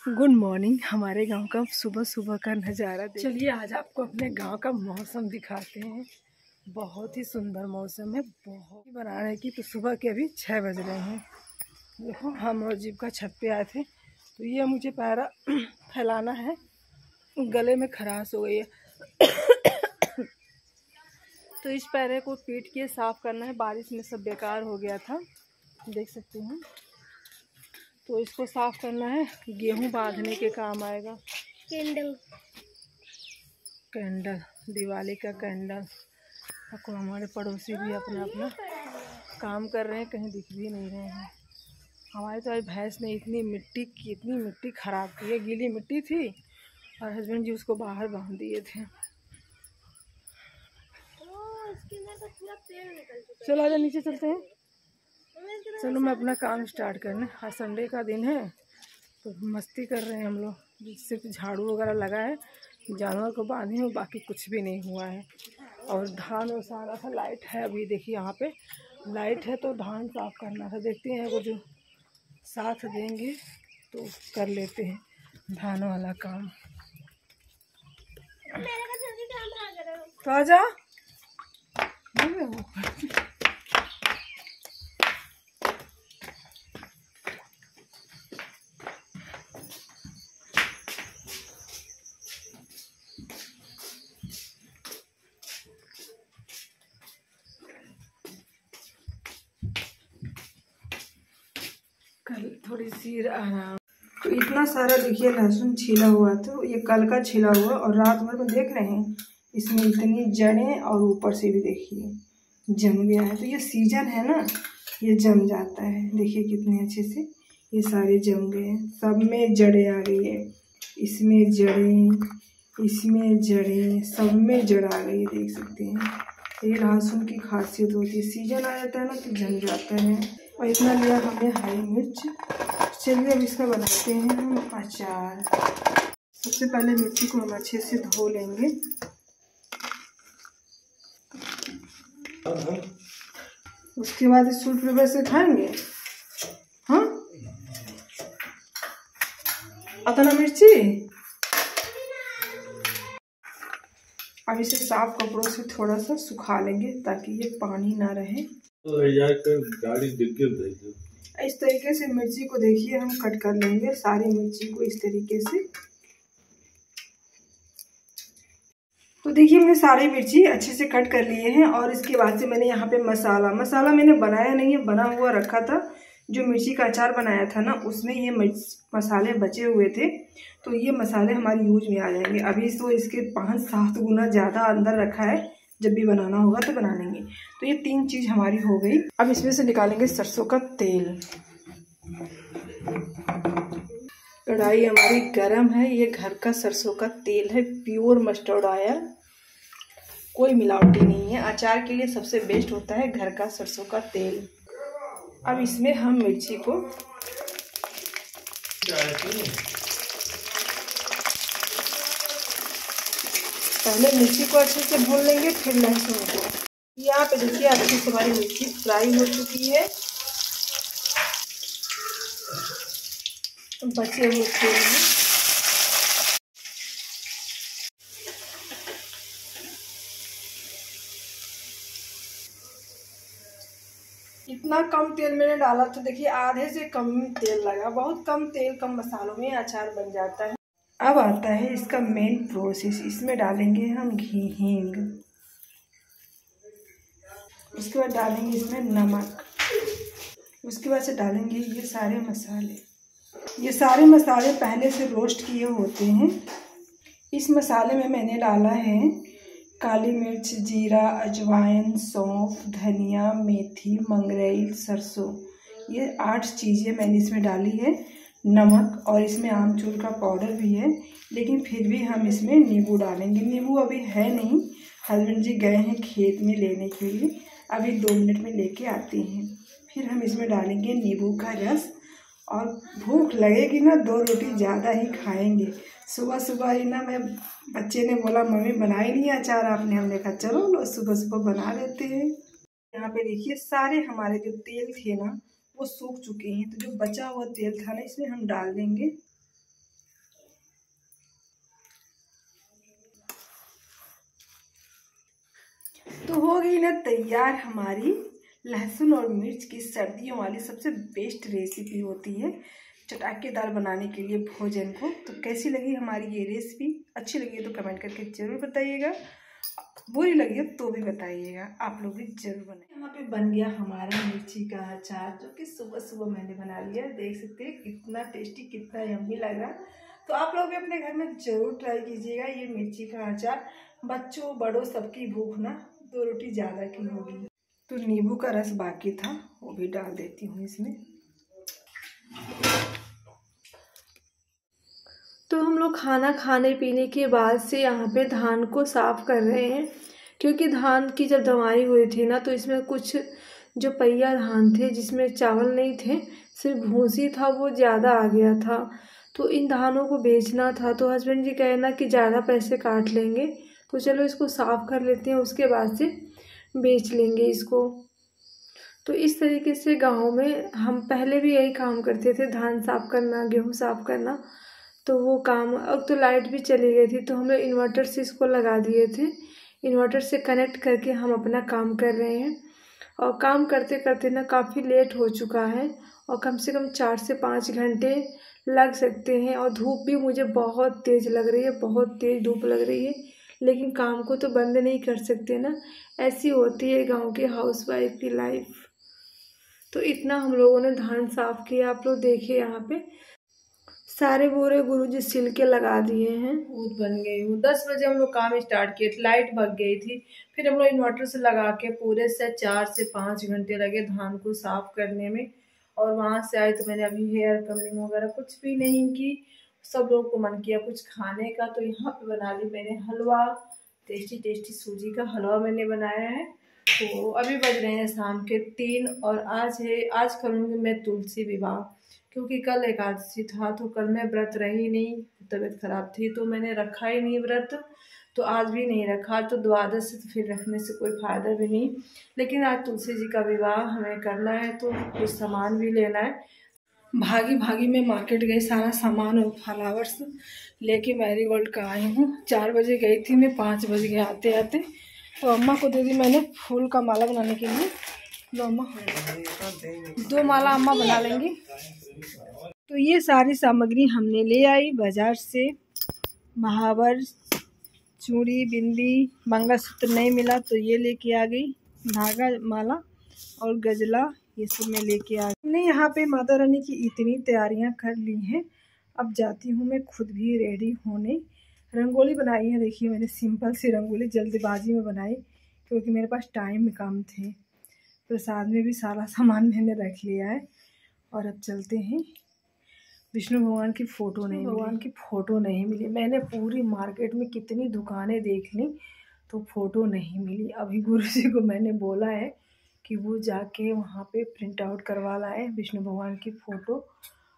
Good morning. हमारे गांव का सुबह सुबह का नज़ारा चलिए आज आपको अपने गांव का मौसम दिखाते हैं। बहुत ही सुंदर मौसम है। बहुत ही बना रहे की तो सुबह के अभी 6 बज रहे हैं। देखो हम और जीप का छत पे आए थे तो ये मुझे पैरा फैलाना है, गले में खराश हो गई है तो इस पैरे को पीट के साफ करना है। बारिश में सब बेकार हो गया था, देख सकते हैं। तो इसको साफ करना है, गेहूं बांधने के काम आएगा। कैंडल दिवाली का कैंडल। आपको हमारे पड़ोसी भी अपना अपना काम कर रहे हैं, कहीं दिख भी नहीं रहे हैं। हमारे तो आज भैंस ने इतनी मिट्टी खराब की है, गीली मिट्टी थी और हस्बैंड जी उसको बाहर बांध दिए थे। चलो आजा नीचे चलते हैं। चलो मैं अपना काम स्टार्ट करने। आज संडे का दिन है तो मस्ती कर रहे हैं हम लोग। सिर्फ झाड़ू वगैरह लगा है, जानवर को बांधे हूँ, बाकी कुछ भी नहीं हुआ है। और धान और सारा था। लाइट है अभी, देखिए यहाँ पे लाइट है तो धान साफ करना था। देखते हैं वो जो साथ देंगे तो कर लेते हैं धान वाला काम। तो आजा कल थोड़ी सी आराम। तो इतना सारा देखिए लहसुन छिला हुआ था, ये कल का छिला हुआ और रात भर में देख रहे हैं इसमें इतनी जड़ें और ऊपर से भी देखिए जम गया है। तो ये सीजन है ना, ये जम जाता है। देखिए कितने अच्छे से ये सारे जम गए हैं। सब में जड़ें आ गई है, इसमें जड़ें, इसमें जड़ें, सब में जड़ आ गई है, देख सकते हैं। ये लहसुन की खासियत होती है, सीजन आ जाता है ना तो जम जाता है। और इतना लिया हमने हरी मिर्च। चलिए अब इसका बनाते हैं हम अचार। सबसे पहले मिर्ची को हम अच्छे से धो लेंगे। उसके बाद इस सूट पेपर से खाएंगे। हाँ अतना मिर्ची। अब इसे साफ कपड़ों से थोड़ा सा सुखा लेंगे ताकि ये पानी ना रहे। तो यार गाड़ी इस तरीके से मिर्ची को देखिए हम कट कर लेंगे, सारी मिर्ची को इस तरीके से। तो देखिए हमने सारी मिर्ची अच्छे से कट कर लिए हैं। और इसके बाद से मैंने यहाँ पे मसाला मैंने बनाया नहीं है, बना हुआ रखा था। जो मिर्ची का अचार बनाया था ना उसमें ये मसाले बचे हुए थे, तो ये मसाले हमारे यूज में आ जाएंगे। अभी तो इसके 5-7 गुना ज़्यादा अंदर रखा है, जब भी बनाना होगा तो बना लेंगे। तो ये 3 चीज़ हमारी हो गई। अब इसमें से निकालेंगे सरसों का तेल। कढ़ाई हमारी गरम है। ये घर का सरसों का तेल है, प्योर मस्टर्ड ऑयल, कोई मिलावटी नहीं है। अचार के लिए सबसे बेस्ट होता है घर का सरसों का तेल। अब इसमें हम मिर्ची को पहले मिर्ची को अच्छे से भून लेंगे, फिर लहसुन को। यहाँ पे देखिए अच्छे से हमारी मिर्ची फ्राई हो चुकी है। बचे हुए तेल में इतना कम तेल मैंने डाला था, देखिए आधे से कम तेल लगा। बहुत कम तेल कम मसालों में अचार बन जाता है। अब आता है इसका मेन प्रोसेस। इसमें डालेंगे हम घी, हींग। उसके बाद डालेंगे इसमें नमक। उसके बाद से डालेंगे ये सारे मसाले। ये सारे मसाले पहले से रोस्ट किए होते हैं। इस मसाले में मैंने डाला है काली मिर्च, जीरा, अजवाइन, सौंफ, धनिया, मेथी, मंगरेल, सरसों। ये 8 चीज़ें मैंने इसमें डाली है। नमक, और इसमें आमचूर का पाउडर भी है, लेकिन फिर भी हम इसमें नींबू डालेंगे। नींबू अभी है नहीं, हस्बैंड जी गए हैं खेत में लेने के लिए, अभी 2 मिनट में लेके आते हैं। फिर हम इसमें डालेंगे नींबू का रस। और भूख लगेगी ना 2 रोटी ज़्यादा ही खाएंगे। सुबह सुबह ही ना मैं बच्चे ने बोला मम्मी बनाई नहीं अचार आपने, हमने कहा चलो लो सुबह सुबह बना लेते हैं। यहाँ पे देखिए सारे हमारे जो तेल थे ना वो सूख चुके हैं। तो जो बचा हुआ तेल था ना इसमें हम डाल देंगे। तो हो गई ना तैयार हमारी लहसुन और मिर्च की सर्दियों वाली सबसे बेस्ट रेसिपी होती है चटाकेदार बनाने के लिए भोजन को। तो कैसी लगी हमारी ये रेसिपी? अच्छी लगी तो कमेंट करके ज़रूर बताइएगा, बुरी लगी तो भी बताइएगा, आप लोग भी जरूर बनाए। यहाँ पे बन गया हमारा मिर्ची का अचार, जो कि सुबह सुबह मैंने बना लिया। देख सकते हैं कितना टेस्टी, कितना यम्मी लग रहा। तो आप लोग भी अपने घर में ज़रूर ट्राई कीजिएगा ये मिर्ची का अचार। बच्चों बड़ों सबकी भूख ना 2 रोटी ज़्यादा की होगी। तो नींबू का रस बाकी था, वो भी डाल देती हूँ इसमें। तो हम लोग खाना खाने पीने के बाद से यहाँ पे धान को साफ़ कर रहे हैं, क्योंकि धान की जब दवाई हुई थी ना तो इसमें कुछ जो पहिया धान थे जिसमें चावल नहीं थे, सिर्फ भूसी था, वो ज़्यादा आ गया था। तो इन धानों को बेचना था, तो हस्बैंड जी कहे ना कि ज़्यादा पैसे काट लेंगे, तो चलो इसको साफ़ कर लेते हैं, उसके बाद से बेच लेंगे इसको। तो इस तरीके से गाँव में हम पहले भी यही काम करते थे, धान साफ़ करना, गेहूँ साफ़ करना। तो वो काम, अब तो लाइट भी चली गई थी तो हम लोग इन्वर्टर से इसको लगा दिए थे। इन्वर्टर से कनेक्ट करके हम अपना काम कर रहे हैं, और काम करते करते ना काफ़ी लेट हो चुका है, और कम से कम 4 से 5 घंटे लग सकते हैं। और धूप भी मुझे बहुत तेज़ लग रही है, बहुत तेज़ धूप लग रही है, लेकिन काम को तो बंद नहीं कर सकते ना, ऐसी होती है गाँव के हाउसवाइफ की लाइफ। तो इतना हम लोगों ने धान साफ़ किया। आप लोग देखिए यहाँ पे सारे बोरे गुरुजी सिल के लगा दिए हैं। ऊद बन गई। 10 बजे हम लोग काम स्टार्ट किए, लाइट भग गई थी, फिर हम लोग इन्वर्टर से लगा के पूरे से 4 से 5 घंटे लगे धान को साफ करने में। और वहाँ से आई तो मैंने अभी हेयर कमिंग वगैरह कुछ भी नहीं की। सब लोग को मन किया कुछ खाने का, तो यहाँ पे बना ली मैंने हलवा, टेस्टी टेस्टी सूजी का हलवा मैंने बनाया है। तो अभी बज रहे हैं शाम के 3, और आज करूँगी मैं तुलसी विवाह, क्योंकि कल एकादशी था, तो कल मैं व्रत रही नहीं, तबीयत खराब थी तो मैंने रखा ही नहीं व्रत, तो आज भी नहीं रखा। तो द्वादश से तो फिर रखने से कोई फ़ायदा भी नहीं, लेकिन आज तुलसी जी का विवाह हमें करना है, तो कुछ सामान भी लेना है। भागी भागी मैं मार्केट गई, सारा सामान और फ्लावर्स लेके मैरीगोल्ड का आई हूँ। 4 बजे गई थी मैं, 5 बज गए आते आते। तो अम्मा को दे दी मैंने फूल का माला बनाने के लिए। लो अम्मा, 2 माला अम्मा बना लेंगी। तो ये सारी सामग्री हमने ले आई बाज़ार से। महावर, चूड़ी, बिंदी, मंगलसूत्र नहीं मिला तो ये लेके आ गई, धागा, माला और गजला, ये सब मैं लेके आ गई। हमने यहाँ पे माता रानी की इतनी तैयारियाँ कर ली हैं। अब जाती हूँ मैं खुद भी रेडी होने। रंगोली बनाई है, देखिए मैंने सिंपल सी रंगोली जल्दबाजी में बनाई, क्योंकि मेरे पास टाइम कम थे। प्रसाद में भी सारा सामान मैंने रख लिया है। और अब चलते हैं। विष्णु भगवान की फ़ोटो नहीं मिली। मैंने पूरी मार्केट में कितनी दुकानें देख ली, तो फ़ोटो नहीं मिली। अभी गुरुजी को मैंने बोला है कि वो जाके वहाँ पे प्रिंट आउट करवा लाए विष्णु भगवान की फ़ोटो।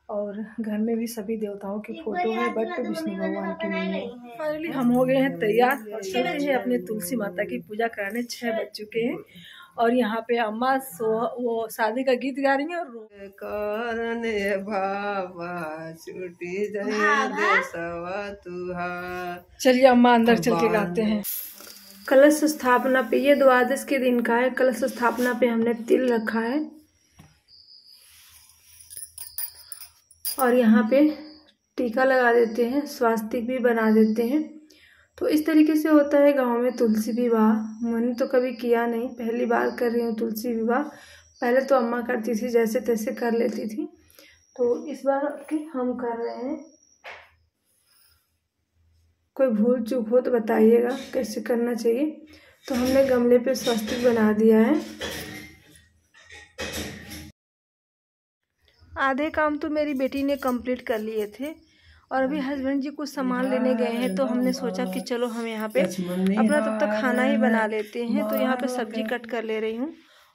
और घर में भी सभी देवताओं की फ़ोटो है, बट विष्णु भगवान की नहीं है। फाइनली हम हो गए हैं तैयार और चलते हैं अपने तुलसी माता की पूजा कराने। 6 बज चुके हैं, और यहाँ पे अम्मा वो शादी का गीत गा रही है। चलिए अम्मा अंदर चल के गाते हैं। कलश स्थापना पे, ये द्वादश के दिन का है। कलश स्थापना पे हमने तिल रखा है, और यहाँ पे टीका लगा देते हैं, स्वास्तिक भी बना देते हैं। तो इस तरीके से होता है गांव में तुलसी विवाह। मैंने तो कभी किया नहीं, पहली बार कर रही हूँ तुलसी विवाह। पहले तो अम्मा करती थी, जैसे तैसे कर लेती थी, तो इस बार के हम कर रहे हैं। कोई भूल चूक हो तो बताइएगा कैसे करना चाहिए। तो हमने गमले पे स्वास्तिक बना दिया है। आधे काम तो मेरी बेटी ने कंप्लीट कर लिए थे, और अभी हस्बैंड जी कुछ सामान लेने गए हैं, तो हमने सोचा कि चलो हम यहाँ पे अपना तब तक खाना ही बना लेते हैं। तो यहाँ पे सब्जी कट कर ले रही हूँ,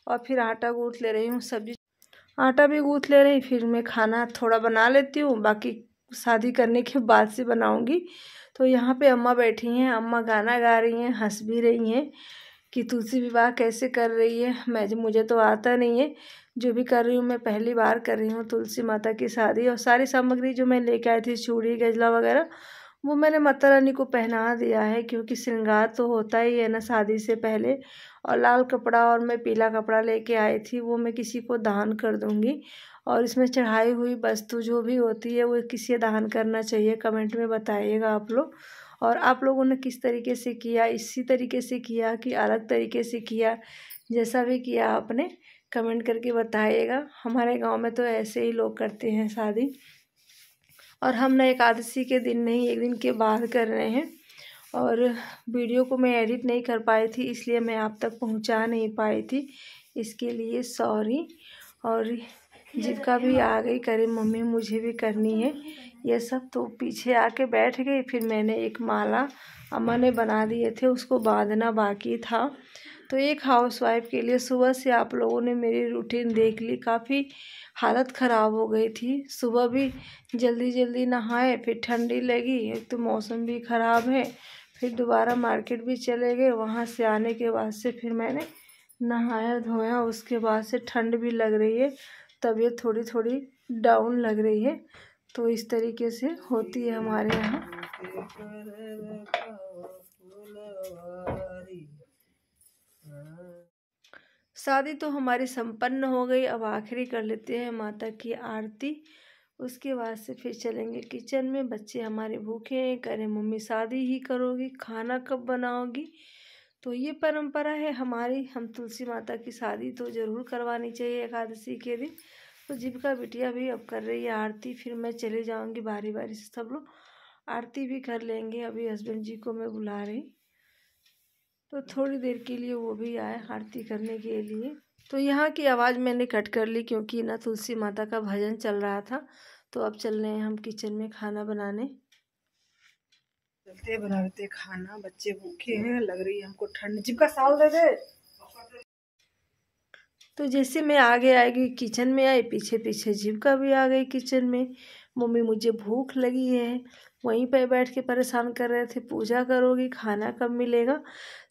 और फिर आटा गूँथ ले रही हूँ। सब्जी आटा भी गूँथ ले रही, फिर मैं खाना थोड़ा बना लेती हूँ, बाकी शादी करने के बाद से बनाऊँगी। तो यहाँ पे अम्मा बैठी हैं, अम्मा गाना गा रही हैं, हंस भी रही हैं कि तुलसी विवाह कैसे कर रही है। मुझे तो आता नहीं है, जो भी कर रही हूँ मैं पहली बार कर रही हूँ तुलसी माता की शादी। और सारी सामग्री जो मैं लेके आई थी, चूड़ी, गजला वगैरह, वो मैंने माता रानी को पहना दिया है, क्योंकि श्रृंगार तो होता ही है ना शादी से पहले। और लाल कपड़ा और मैं पीला कपड़ा लेके आई थी, वो मैं किसी को दान कर दूँगी। और इसमें चढ़ाई हुई वस्तु जो भी होती है वो किसे दान करना चाहिए, कमेंट में बताइएगा आप लोग। और आप लोगों ने किस तरीके से किया, इसी तरीके से किया कि अलग तरीके से किया, जैसा भी किया आपने कमेंट करके बताइएगा। हमारे गांव में तो ऐसे ही लोग करते हैं शादी। और हम ना एकादशी के दिन नहीं, एक दिन के बाद कर रहे हैं। और वीडियो को मैं एडिट नहीं कर पाई थी, इसलिए मैं आप तक पहुंचा नहीं पाई थी, इसके लिए सॉरी। और जीविका भी आ गई, करे मम्मी मुझे भी करनी है ये सब, तो पीछे आके बैठ गई। फिर मैंने एक माला अम्मा ने बना दिए थे, उसको बांधना बाकी था। तो एक हाउसवाइफ के लिए सुबह से आप लोगों ने मेरी रूटीन देख ली, काफ़ी हालत ख़राब हो गई थी। सुबह भी जल्दी जल्दी नहाए, फिर ठंडी लगी, एक तो मौसम भी ख़राब है। फिर दोबारा मार्केट भी चले गए, वहाँ से आने के बाद से फिर मैंने नहाया धोया, उसके बाद से ठंड भी लग रही है, तबीयत थोड़ी थोड़ी डाउन लग रही है। तो इस तरीके से होती है हमारे यहाँ। शादी तो हमारी संपन्न हो गई, अब आखिरी कर लेते हैं माता की आरती। उसके बाद से फिर चलेंगे किचन में। बच्चे हमारे भूखे हैं, कह रहे मम्मी शादी ही करोगी, खाना कब बनाओगी। तो ये परंपरा है हमारी, हम तुलसी माता की शादी तो ज़रूर करवानी चाहिए एकादशी के दिन। तो जीविका बिटिया भी अब कर रही है आरती, फिर मैं चले जाऊंगी बारी बारी से, सब लोग आरती भी कर लेंगे। अभी हस्बैंड जी को मैं बुला रही, तो थोड़ी देर के लिए वो भी आए आरती करने के लिए। तो यहाँ की आवाज़ मैंने कट कर ली क्योंकि ना तुलसी माता का भजन चल रहा था। तो अब चल रहे हैं हम किचन में खाना बनाने। चलते बनाते खाना, बच्चे भूखे हैं, लग रही है हमको ठंड। जीविका साल दे दे। तो जैसे मैं आगे आएगी किचन में आई, पीछे पीछे जीविका भी आ गई किचन में। मम्मी मुझे भूख लगी है, वहीं पे बैठ के परेशान कर रहे थे, पूजा करोगी, खाना कब मिलेगा।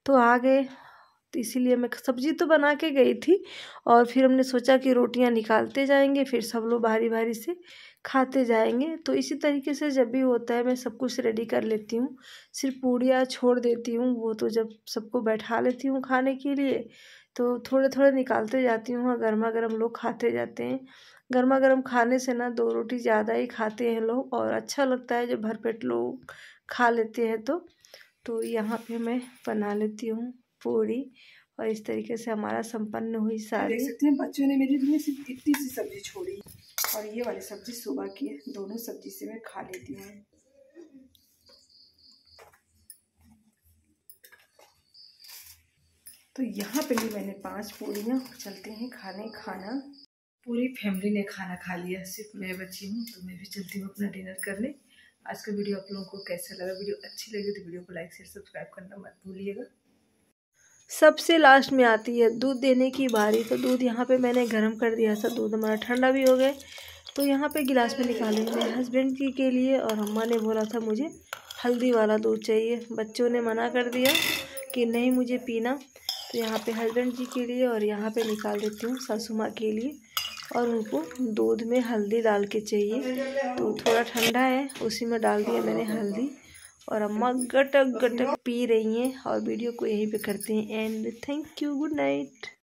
तो आ गए, तो इसीलिए मैं सब्जी तो बना के गई थी। और फिर हमने सोचा कि रोटियां निकालते जाएंगे, फिर सब लोग भारी भारी से खाते जाएंगे। तो इसी तरीके से जब भी होता है मैं सब कुछ रेडी कर लेती हूँ, सिर्फ पूड़ियाँ छोड़ देती हूँ, वो तो जब सबको बैठा लेती हूँ खाने के लिए तो थोड़े थोड़े निकालते जाती हूँ और गर्मा गर्म लोग खाते जाते हैं। गर्मा गर्म खाने से ना 2 रोटी ज़्यादा ही खाते हैं लोग, और अच्छा लगता है जब भरपेट लोग खा लेते हैं। तो यहाँ पे मैं बना लेती हूँ पूड़ी, और इस तरीके से हमारा संपन्न हुई शादी। देख सकते हैं बच्चों ने मेरे लिए सिर्फ इतनी सी सब्जी छोड़ी, और ये वाली सब्जी सुबह की है, दोनों सब्जी से मैं खा लेती हूँ। तो यहाँ पे ली मैंने 5 पूड़ियाँ, चलते हैं खाने खाना। पूरी फैमिली ने खाना खा लिया, सिर्फ मैं बची हूँ, तो मैं भी चलती हूँ अपना डिनर करने। आज का वीडियो आप लोगों को कैसा लगा? वीडियो अच्छी लगी तो वीडियो को लाइक शेयर सब्सक्राइब करना मत भूलिएगा। सबसे लास्ट में आती है दूध देने की बारी। तो दूध यहाँ पे मैंने गर्म कर दिया था, दूध हमारा ठंडा भी हो गया। तो यहाँ पे गिलास में निकालेंगे मेरे हस्बैंड जी के लिए, और अम्मा ने बोला था मुझे हल्दी वाला दूध चाहिए, बच्चों ने मना कर दिया कि नहीं मुझे पीना। तो यहाँ पे हस्बैंड जी के लिए, और यहाँ पे निकाल देती हूँ सासू माँ के लिए, और उनको दूध में हल्दी डाल के चाहिए। तो थोड़ा ठंडा है, उसी में डाल दिया मैंने हल्दी, और अम्मा गटक गटक पी रही हैं। और वीडियो को यहीं पे करते हैं and. Thank you, good night.